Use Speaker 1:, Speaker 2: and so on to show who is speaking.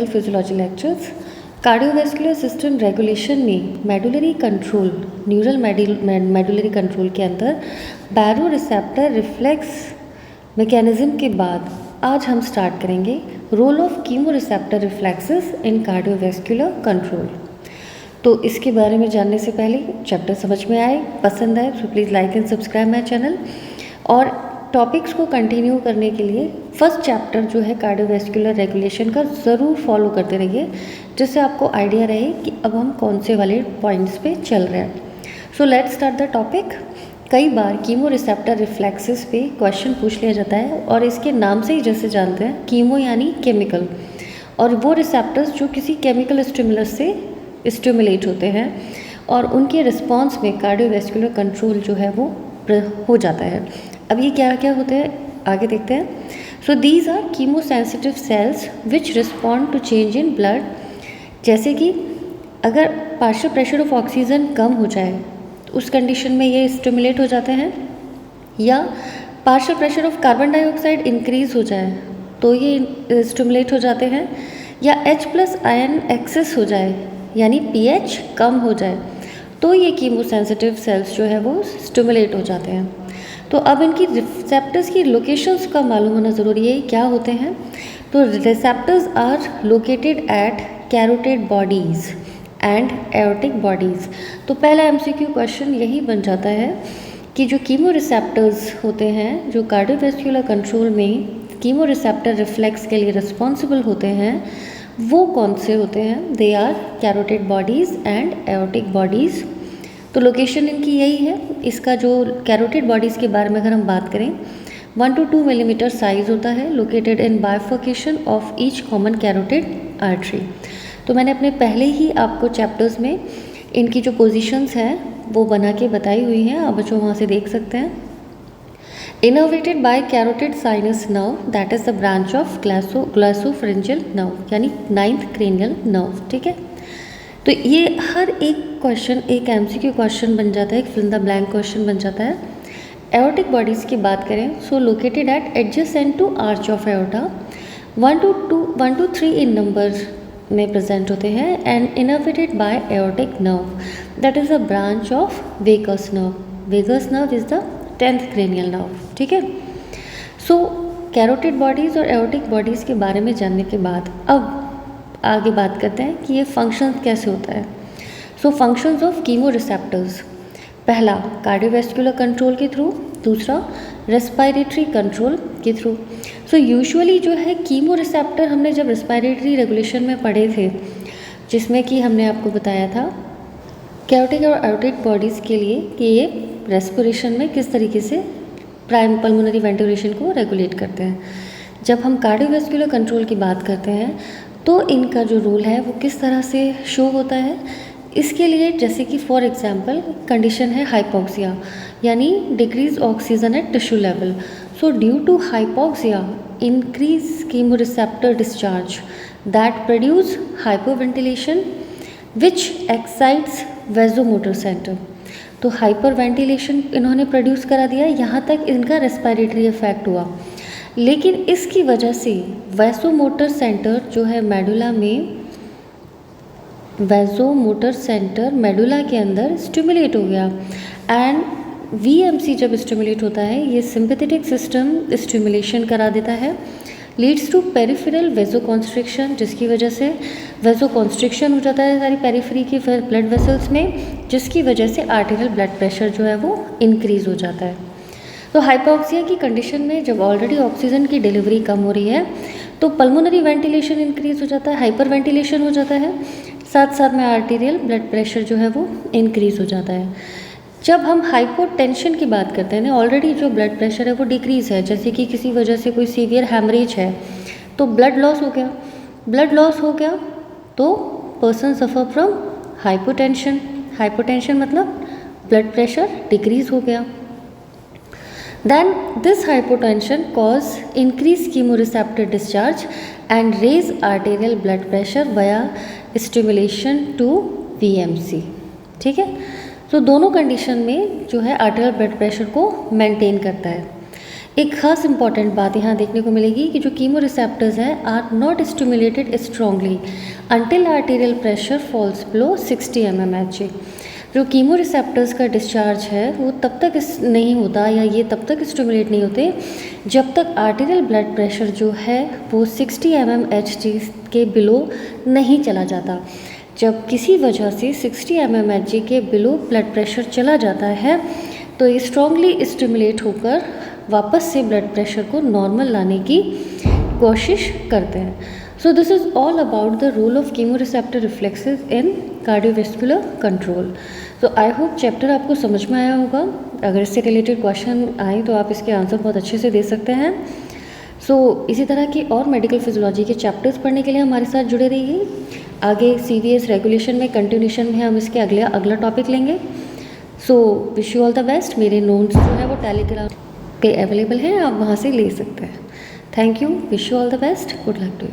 Speaker 1: Physiology lectures. Cardiovascular system regulation में medullary control, neural medullary control के अंदर बैरो receptor reflex mechanism के बाद आज हम स्टार्ट करेंगे role of chemoreceptor reflexes in cardiovascular control. तो इसके बारे में जानने से पहले चैप्टर समझ में आए, पसंद आए तो please like and subscribe my channel. और टॉपिक्स को कंटिन्यू करने के लिए फर्स्ट चैप्टर जो है कार्डियोवैस्कुलर रेगुलेशन का ज़रूर फॉलो करते रहिए, जिससे आपको आइडिया रहे कि अब हम कौन से वाले पॉइंट्स पे चल रहे हैं। So let's start the topic. कई बार कीमो रिसेप्टर रिफ्लेक्सेस पे क्वेश्चन पूछ लिया जाता है और इसके नाम से ही जैसे जानते हैं, कीमो यानी केमिकल, और वो रिसेप्टर्स जो किसी केमिकल स्टिमुलस से स्टिमुलेट होते हैं और उनके रिस्पॉन्स में कार्डियोवैस्कुलर कंट्रोल जो है वो हो जाता है। अब ये क्या क्या होते हैं आगे देखते हैं। So these are chemosensitive cells which respond to change in blood. जैसे कि अगर पार्शियल प्रेशर ऑफ ऑक्सीजन कम हो जाए तो उस कंडीशन में ये स्टिमुलेट हो जाते हैं, या partial pressure of carbon dioxide increase हो जाए तो ये स्टिमुलेट हो जाते हैं, या H+ आयन एक्सेस हो जाए यानी pH कम हो जाए तो ये कीमो सेंसिटिव सेल्स जो है वो स्टिमुलेट हो जाते हैं। तो अब इनकी रिसेप्टर्स की लोकेशंस का मालूम होना ज़रूरी है, क्या होते हैं। तो receptors are located at carotid bodies and aortic bodies. तो पहला MCQ क्वेश्चन यही बन जाता है कि जो कीमो रिसेप्टर्स होते हैं जो कार्डियोवैस्कुलर कंट्रोल में कीमो रिसेप्टर रिफ्लेक्स के लिए रिस्पॉन्सिबल होते हैं वो कौन से होते हैं। They are carotid bodies and aortic bodies. तो लोकेशन इनकी यही है। इसका जो कैरोटिड बॉडीज़ के बारे में अगर हम बात करें, 1 to 2 मिलीमीटर साइज़ होता है, located in bifurcation of each common carotid artery. तो मैंने अपने पहले ही आपको चैप्टर्स में इनकी जो पोजीशंस हैं वो बना के बताई हुई हैं, आप बच्चों वहाँ से देख सकते हैं। Innervated by carotid sinus nerve, that is the branch of glossopharyngeal nerve, यानी 9th क्रेनियल नर्व। ठीक है, तो ये हर एक क्वेश्चन एक MCQ क्वेश्चन बन जाता है, एक fill in the blank question बन जाता है। एओर्टिक बॉडीज़ की बात करें, so located at adjacent to arch of aorta, 1 to 3 in number में प्रेजेंट होते हैं, and innervated by aortic nerve, that is a branch of vagus nerve. Vagus nerve is the 10th cranial nerve. ठीक है, so carotid bodies और aortic bodies के बारे में जानने के बाद अब आगे बात करते हैं कि ये फंक्शन कैसे होता है। सो फंक्शंस ऑफ कीमो रिसेप्टर्स, पहला कार्डियोवैस्कुलर कंट्रोल के थ्रू, दूसरा रेस्पिरेटरी कंट्रोल के थ्रू। सो यूजुअली जो है कीमो रिसेप्टर हमने जब रेस्पिरेटरी रेगुलेशन में पढ़े थे, जिसमें कि हमने आपको बताया था कैरोटिड और एओर्टिक बॉडीज़ के लिए कि ये रेस्पिरेशन में किस तरीके से प्राइम पल्मोनरी वेंटिलेशन को रेगुलेट करते हैं। जब हम कार्डियोवैस्कुलर कंट्रोल की बात करते हैं तो इनका जो रोल है वो किस तरह से शो होता है। इसके लिए जैसे कि फॉर एग्जांपल कंडीशन है हाइपोक्सिया, यानी decrease oxygen at tissue level. So due to hypoxia increase chemoreceptor discharge that produce hypoventilation which excites vasomotor centre. तो हाइपर वेंटिलेशन इन्होंने प्रोड्यूस करा दिया, यहाँ तक इनका रेस्पिरेटरी इफेक्ट हुआ, लेकिन इसकी वजह से वैसोमोटर सेंटर जो है मेडुला में, वैसोमोटर सेंटर मेडुला के अंदर स्टिमुलेट हो गया। एंड VMC जब स्टिमुलेट होता है ये सिंपैथेटिक सिस्टम स्टिमुलेशन करा देता है, लीड्स टू पेरिफेरल वेजोकॉन्स्ट्रिक्शन, जिसकी वजह से वेजोकॉन्स्ट्रिक्शन हो जाता है सारी पेरिफेरी की ब्लड वेसल्स में, जिसकी वजह से आर्टेरियल ब्लड प्रेशर जो है वो इंक्रीज़ हो जाता है। तो हाइपोक्सिया की कंडीशन में जब ऑलरेडी ऑक्सीजन की डिलीवरी कम हो रही है तो पल्मोनरी वेंटिलेशन इंक्रीज़ हो जाता है, हाइपर वेंटिलेशन हो जाता है, साथ साथ में आर्टेरियल ब्लड प्रेशर जो है वो इंक्रीज़ हो जाता है। जब हम हाइपोटेंशन की बात करते हैं ना, ऑलरेडी जो ब्लड प्रेशर है वो डिक्रीज़ है, जैसे कि किसी वजह से कोई सीवियर हैमरेज है तो ब्लड लॉस हो गया, ब्लड लॉस हो गया तो person suffer from hypotension. Hypotension मतलब ब्लड प्रेशर डिक्रीज़ हो गया। Then this hypotension cause increased chemoreceptor discharge and raise arterial blood pressure via stimulation to VMC। ठीक है, तो दोनों कंडीशन में जो है आर्टेरियल ब्लड प्रेशर को मेंटेन करता है। एक खास इंपॉर्टेंट बात यहाँ देखने को मिलेगी कि जो कीमो रिसेप्टर्स हैं are not stimulated strongly until arterial pressure falls below 60 mmHg। जो कीमो रिसेप्टर्स का डिस्चार्ज है वो तब तक नहीं होता या ये तब तक स्टिमुलेट नहीं होते जब तक आर्टीरियल ब्लड प्रेशर जो है वो 60 mmHg के बिलो नहीं चला जाता। जब किसी वजह से 60 mmHg के बिलो ब्लड प्रेशर चला जाता है तो ये स्ट्रांगली स्टिमुलेट होकर वापस से ब्लड प्रेशर को नॉर्मल लाने की कोशिश करते हैं। So this is all about the role of chemoreceptor reflexes in cardiovascular control. So I hope chapter आपको समझ में आया होगा। अगर इससे रिलेटेड क्वेश्चन आए तो आप इसके आंसर बहुत अच्छे से दे सकते हैं। इसी तरह की और मेडिकल फिजियोलॉजी के चैप्टर्स पढ़ने के लिए हमारे साथ जुड़े रहिए। आगे CVS रेगुलेशन में कंटिन्यूशन में हम इसके अगला टॉपिक लेंगे। Wish you all the best. मेरे नोट्स जो है वो टेलीग्राम पे अवेलेबल हैं, आप वहाँ से ले सकते हैं। Thank you, wish you all the best, good luck to you.